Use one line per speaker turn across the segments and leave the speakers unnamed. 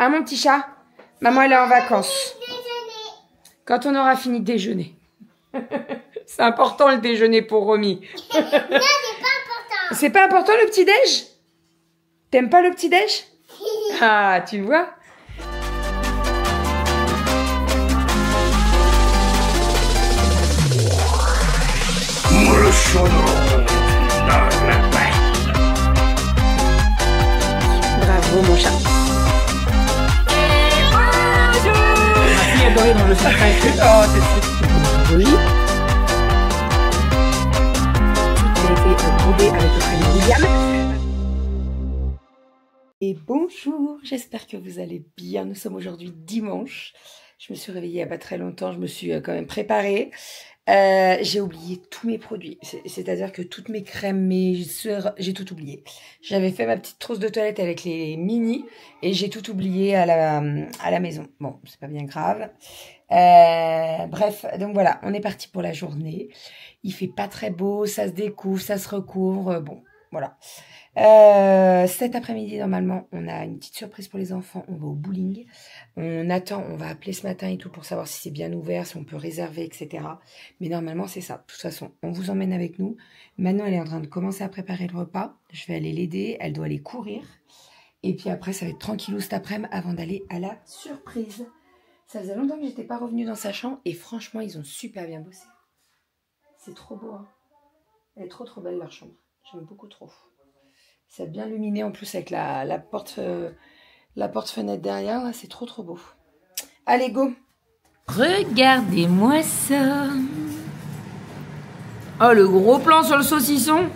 Hein, mon petit chat? Maman, elle est en vacances. Quand on aura fini de déjeuner. C'est important le déjeuner pour Romy.
Non, c'est pas important.
C'est pas important le petit-déj? T'aimes pas le petit-déj? Ah, tu vois? Bravo mon chat. Ma fille adorée dans le secret. Oh, c'est oui. Elle a été brodée avec le prénom William. Et bonjour, j'espère que vous allez bien. Nous sommes aujourd'hui dimanche. Je me suis réveillée il n'y a pas très longtemps, je me suis quand même préparée. J'ai oublié tous mes produits, c'est-à-dire que toutes mes crèmes, mes sueurs, j'ai tout oublié. J'avais fait ma petite trousse de toilette avec les mini et j'ai tout oublié à la maison. Bon, c'est pas bien grave. Bref, donc voilà, on est parti pour la journée. Il fait pas très beau, ça se découvre, ça se recouvre. Bon, voilà. Cet après-midi, normalement, on a une petite surprise pour les enfants. On va au bowling. On attend, on va appeler ce matin et tout pour savoir si c'est bien ouvert, si on peut réserver, etc. Mais normalement, c'est ça. De toute façon, on vous emmène avec nous. Maintenant, elle est en train de commencer à préparer le repas. Je vais aller l'aider. Elle doit aller courir. Et puis après, ça va être tranquillou cet après-midi avant d'aller à la surprise. Ça faisait longtemps que j'étais pas revenue dans sa chambre. Et franchement, ils ont super bien bossé. C'est trop beau, hein. Elle est trop belle, leur chambre. J'aime beaucoup trop. C'est bien illuminé en plus avec la porte-fenêtre derrière. Là, c'est trop beau. Allez, go! Regardez-moi ça! Oh, le gros plan sur le saucisson!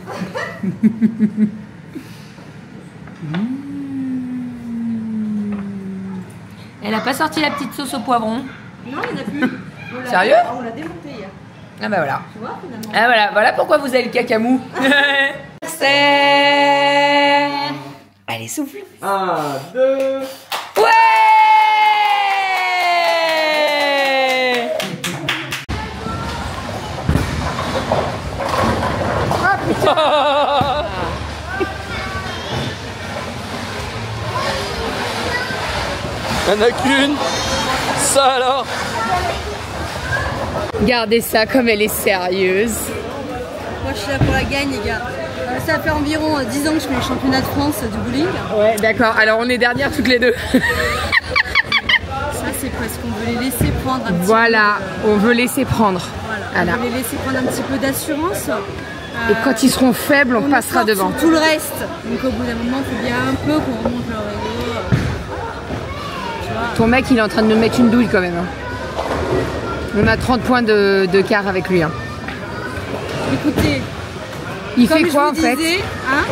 Elle a pas sorti la petite sauce au poivron?
Non, il n'y en a plus.
Sérieux?
On l'a démonté hier.
Ah bah voilà.
Tu vois, finalement.
Ah voilà pourquoi vous avez le cacamou. C'est... Allez, souffle.
1, 2...
Ouais. Ah putain.
Il n'y en a qu'une. Ça alors.
Regardez ça comme elle est sérieuse.
Moi, je suis là pour la gagne, les gars. Ça fait environ 10 ans que je fais les championnats de France du bowling.
Ouais, d'accord. Alors, on est dernières toutes les deux.
Ça, c'est parce qu'on veut les laisser prendre un petit
Voilà, on veut laisser prendre.
Voilà. On veut les laisser prendre un petit peu d'assurance.
Et quand ils seront faibles, on passera devant.
Tout le reste. Donc, au bout d'un moment, il faut bien un peu qu'on remonte leur ego. Tu vois.
Ton mec, il est en train de nous mettre une douille quand même. Hein. On a 30 points de quart avec lui. Hein.
Écoutez,
il fait quoi en fait?
Hein,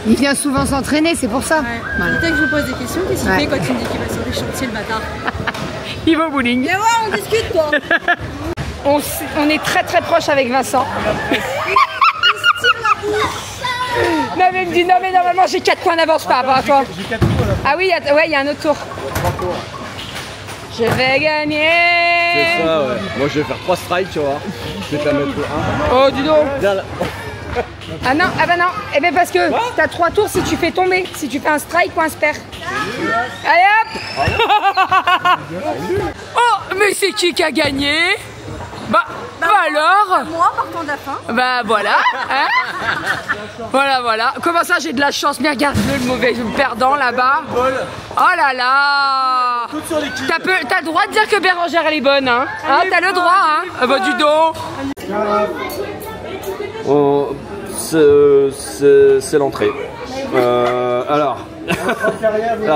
il vient souvent s'entraîner, c'est pour ça.
ouais.
Voilà.
Peut-être que je vous pose des questions. Qu'est-ce qu'il fait quand tu me dis qu'il va sur les chantiers, le bâtard?
Il va au bowling.
Viens voir, on discute, toi.
On est très proche avec Vincent. Non mais il me dit non mais normalement j'ai 4 points d'avance par rapport à toi.
J'ai 4 tours là.
Ah oui, il y a un autre tour.
3 tours.
Je vais gagner.
C'est ça, ouais. Moi je vais faire 3 strikes, tu vois. Je vais te la mettre le 1.
Oh, dis donc.
Viens là.
Ah non, ah bah non. Eh ben parce que t'as 3 tours si tu fais tomber. Si tu fais un strike ou un spare. Allez hop. Oh, mais c'est qui a gagné? Bah alors.
Moi, partant de la fin.
Bah voilà, hein. Voilà. Comment ça j'ai de la chance? Mais regarde-le, le mauvais perdant là-bas. Oh là là. T'as le droit de dire que Bérangère elle est bonne, hein. T'as le droit, hein. Ah bah du dos.
Oh, c'est l'entrée. Alors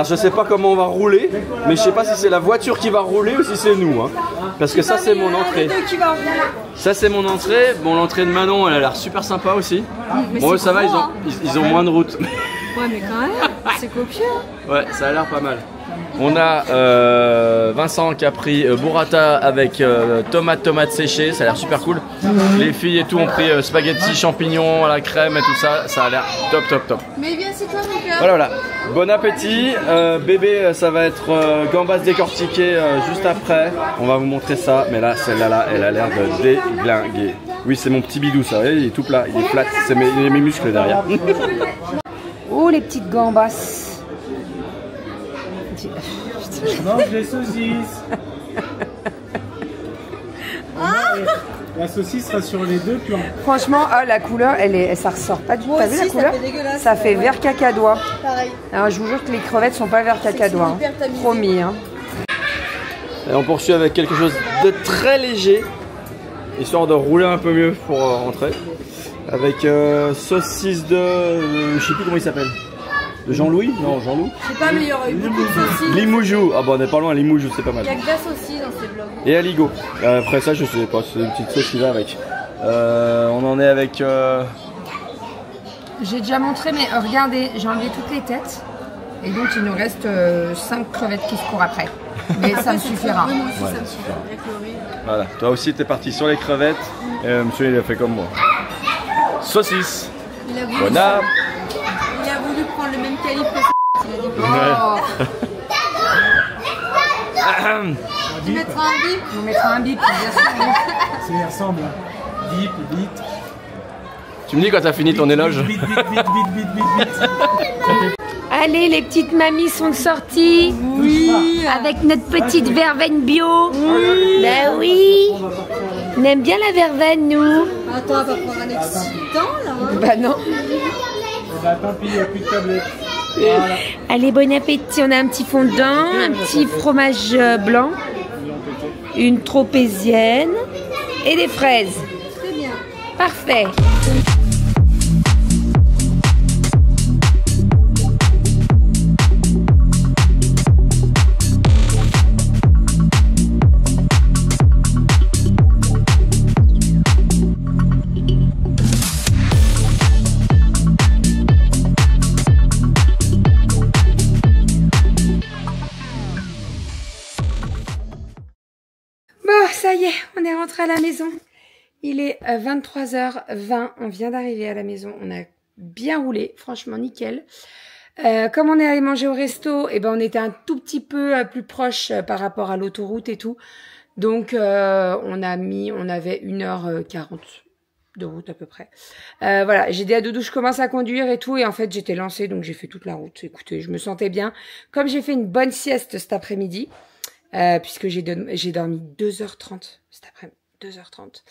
je sais pas comment on va rouler, mais je sais pas si c'est la voiture qui va rouler ou si c'est nous, hein. Parce que ça c'est mon entrée. Ça c'est mon entrée. Bon, l'entrée de Manon elle a l'air super sympa aussi. Bon, ça va, ils ont moins de route.
Ouais, mais quand même, c'est copieux.
Ouais, ça a l'air pas mal. On a Vincent qui a pris burrata avec tomate séchée, ça a l'air super cool. Les filles et tout ont pris spaghetti champignons à la crème et tout ça, ça a l'air top.
Mais viens, c'est toi mon cœur.
Voilà. Bon appétit. Bébé, ça va être gambas décortiquées juste après. On va vous montrer ça, mais là, celle-là, elle a l'air de déglinguer. Oui, c'est mon petit bidou, ça. Vous voyez, il est tout plat, il est plat, c'est mes muscles derrière.
Oh, les petites gambas.
Je mange les saucisses. La saucisse sera sur les deux plans.
Franchement, oh, la couleur, ça ressort pas du tout. T'as vu la couleur? Ça fait vert cacadois.
Pareil.
Alors, je vous jure que les crevettes sont pas vert cacadois. Hein. Promis. Hein.
Et on poursuit avec quelque chose de très léger, histoire de rouler un peu mieux pour rentrer. Avec saucisse de... je sais plus comment il s'appelle. De Jean-Louis? Non, Jean-Loup.
Je sais pas, mais il y aurait eu beaucoup de saucisses.
Limoujou. Ah bah on est pas loin, Limoujou c'est pas mal.
Il y a que de la saucisse dans ces blogs.
Et Aligo. Après ça je sais pas, c'est une petite sauce qui va avec. On en est avec...
J'ai déjà montré, mais regardez, j'ai enlevé toutes les têtes. Et donc il nous reste 5 crevettes qui se courent après. Mais ça me suffira.
Oui, moi aussi,
Ouais,
ça me suffira. Avec le riz.
Voilà, toi aussi t'es parti sur les crevettes. Et monsieur il a fait comme moi. Saucisse.
Il a voulu,
Bon app.
il a voulu prendre le même calibre que ça. Il a dit
Oh,
tu mettras un bip.
on mettra un bip, bien sûr.
Ça ressemble. Bip, bip.
Tu me dis quand t'as fini ton éloge?
Bip, bip, bip, bip, bip, bip, bip.
Allez, les petites mamies sont sorties.
Oui.
Avec notre petite verveine bio. Oui. Bah oui. On aime bien la verveine, nous.
Attends, on va prendre un excitant là. Hein.
Bah non.
Bah tant pis, il n'y a plus de tablette. Voilà.
Allez, bon appétit. On a un petit fondant, un petit fromage blanc, une tropézienne et des fraises.
Très bien.
Parfait. Bon, ça y est, on est rentré à la maison. Il est 23h20, on vient d'arriver à la maison, on a bien roulé, franchement nickel. Comme on est allé manger au resto, eh ben on était un tout petit peu plus proche par rapport à l'autoroute et tout. Donc on avait 1h40 de route à peu près. Voilà, j'ai dit à Doudou, je commence à conduire et tout, et en fait j'étais lancée, donc j'ai fait toute la route. Écoutez, je me sentais bien. Comme j'ai fait une bonne sieste cet après-midi, puisque j'ai dormi 2h30 cet après-midi. 2h30.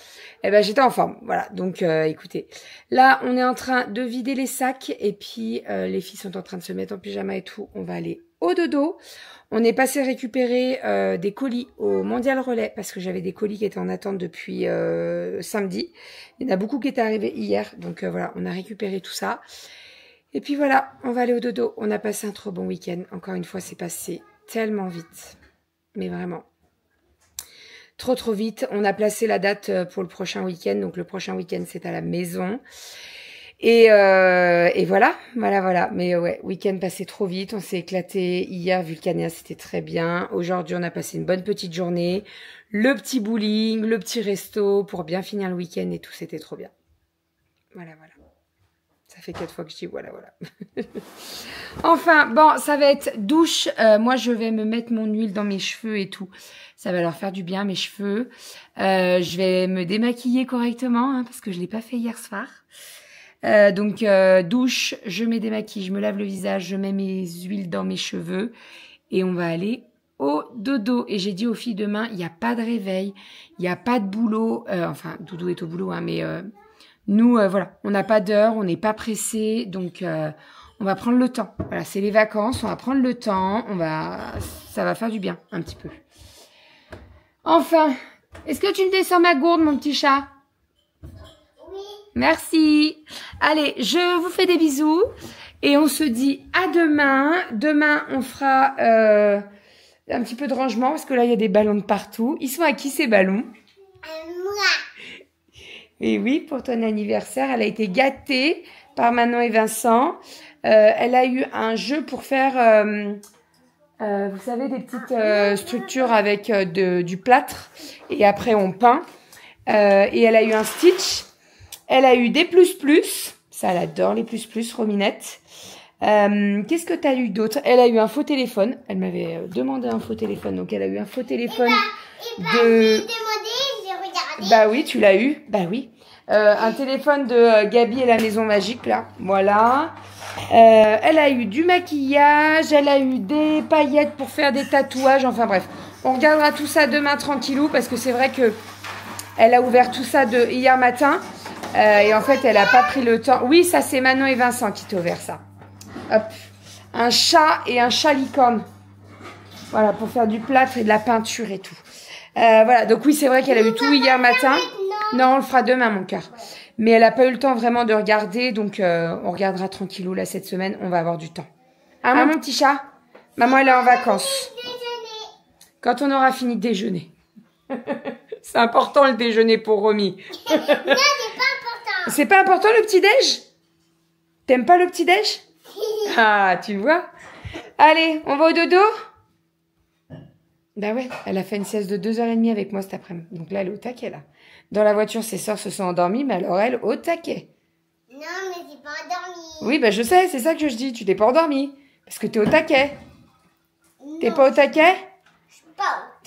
Eh ben j'étais en forme, voilà. Donc écoutez, là on est en train de vider les sacs et puis les filles sont en train de se mettre en pyjama et tout. On va aller au dodo. On est passé récupérer des colis au Mondial Relais parce que j'avais des colis qui étaient en attente depuis samedi. Il y en a beaucoup qui étaient arrivés hier, donc voilà, on a récupéré tout ça. Et puis voilà, on va aller au dodo. On a passé un trop bon week-end. Encore une fois, c'est passé tellement vite, mais vraiment. Trop vite. On a placé la date pour le prochain week-end. Donc le prochain week-end, c'est à la maison. Et voilà. Mais ouais, week-end passé trop vite. On s'est éclaté. Hier, Vulcania, c'était très bien. Aujourd'hui, on a passé une bonne petite journée. Le petit bowling, le petit resto pour bien finir le week-end et tout. C'était trop bien. Voilà. Ça fait 4 fois que je dis voilà. Enfin, bon, ça va être douche. Moi, je vais me mettre mon huile dans mes cheveux et tout. Ça va leur faire du bien, mes cheveux. Je vais me démaquiller correctement, hein, parce que je l'ai pas fait hier soir. Donc, douche, je me démaquille, je me lave le visage, je mets mes huiles dans mes cheveux. Et on va aller au dodo. Et j'ai dit aux filles, demain, il n'y a pas de réveil, il n'y a pas de boulot. Enfin, Doudou est au boulot, hein, mais... nous, voilà, on n'a pas d'heure, on n'est pas pressé, donc on va prendre le temps. Voilà, c'est les vacances, on va prendre le temps, ça va faire du bien, un petit peu. Enfin, est-ce que tu me descends ma gourde, mon petit chat? Oui. Merci. Allez, je vous fais des bisous et on se dit à demain. Demain, on fera un petit peu de rangement parce que là, il y a des ballons de partout. Ils sont à qui ces ballons? Et oui, pour ton anniversaire, elle a été gâtée par Manon et Vincent. Elle a eu un jeu pour faire, vous savez, des petites structures avec du plâtre. Et après, on peint. Et elle a eu un Stitch. Elle a eu des plus-plus. Ça, elle adore les plus-plus, Rominette. Qu'est-ce que tu as eu d'autre? Elle a eu un faux téléphone. Elle m'avait demandé un faux téléphone. Donc, elle a eu un faux téléphone de... Bah oui, tu l'as eu. Bah oui. Un téléphone de Gabi et la maison magique, là. Voilà. Elle a eu du maquillage, elle a eu des paillettes pour faire des tatouages, enfin bref. On regardera tout ça demain tranquillou parce que c'est vrai que elle a ouvert tout ça hier matin. Et en fait, elle n'a pas pris le temps. Oui, ça c'est Manon et Vincent qui t'ont ouvert ça. Hop. Un chat et un chat licorne. Voilà, pour faire du plâtre et de la peinture et tout. Voilà, donc oui, c'est vrai qu'elle a eu tout hier matin. Non, on le fera demain, mon cœur. Mais elle n'a pas eu le temps vraiment de regarder, donc on regardera tranquillou là cette semaine, on va avoir du temps. Hein, mon petit chat? Maman, elle est en vacances. Quand on aura fini de déjeuner. C'est important le déjeuner pour Romy.
Non, c'est pas important.
C'est pas important le petit-déj? T'aimes pas le petit-déj? Ah, tu vois? Allez, on va au dodo? Bah ouais, elle a fait une sieste de 2h30 avec moi cet après-midi. Donc là, elle est au taquet, là. Dans la voiture, ses sœurs se sont endormies, mais alors elle, au taquet.
Non, mais c'est pas endormi.
Oui, bah je sais, c'est ça que je dis. Tu t'es pas endormie. Parce que t'es au taquet. T'es pas au taquet?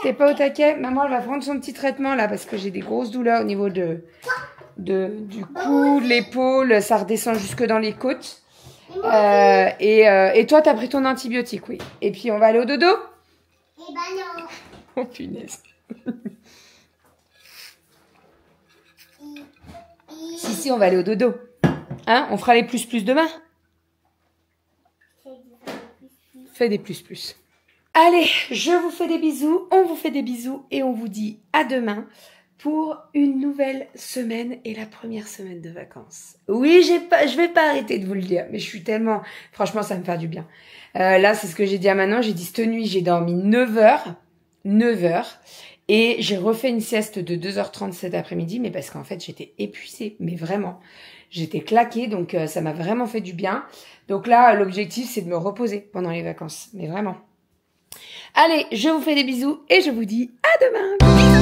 T'es pas au taquet? Maman, elle va prendre son petit traitement, là, parce que j'ai des grosses douleurs au niveau du cou, de l'épaule. Ça redescend jusque dans les côtes. Et toi, t'as pris ton antibiotique, oui. Et puis, on va aller au dodo?
Eh ben non.
Oh, punaise. Si, on va aller au dodo. Hein? On fera les plus demain. Fais des plus. Allez, je vous fais des bisous, on vous fait des bisous et on vous dit à demain pour une nouvelle semaine et la première semaine de vacances. Oui, je vais pas arrêter de vous le dire, mais je suis tellement... Franchement, ça me fait du bien. Là, c'est ce que j'ai dit à Manon. J'ai dit cette nuit, j'ai dormi 9 heures. Et j'ai refait une sieste de 2h30 cet après-midi, mais parce qu'en fait, j'étais épuisée, mais vraiment. J'étais claquée, donc ça m'a vraiment fait du bien. Donc là, l'objectif, c'est de me reposer pendant les vacances, mais vraiment. Allez, je vous fais des bisous et je vous dis à demain. Bisous.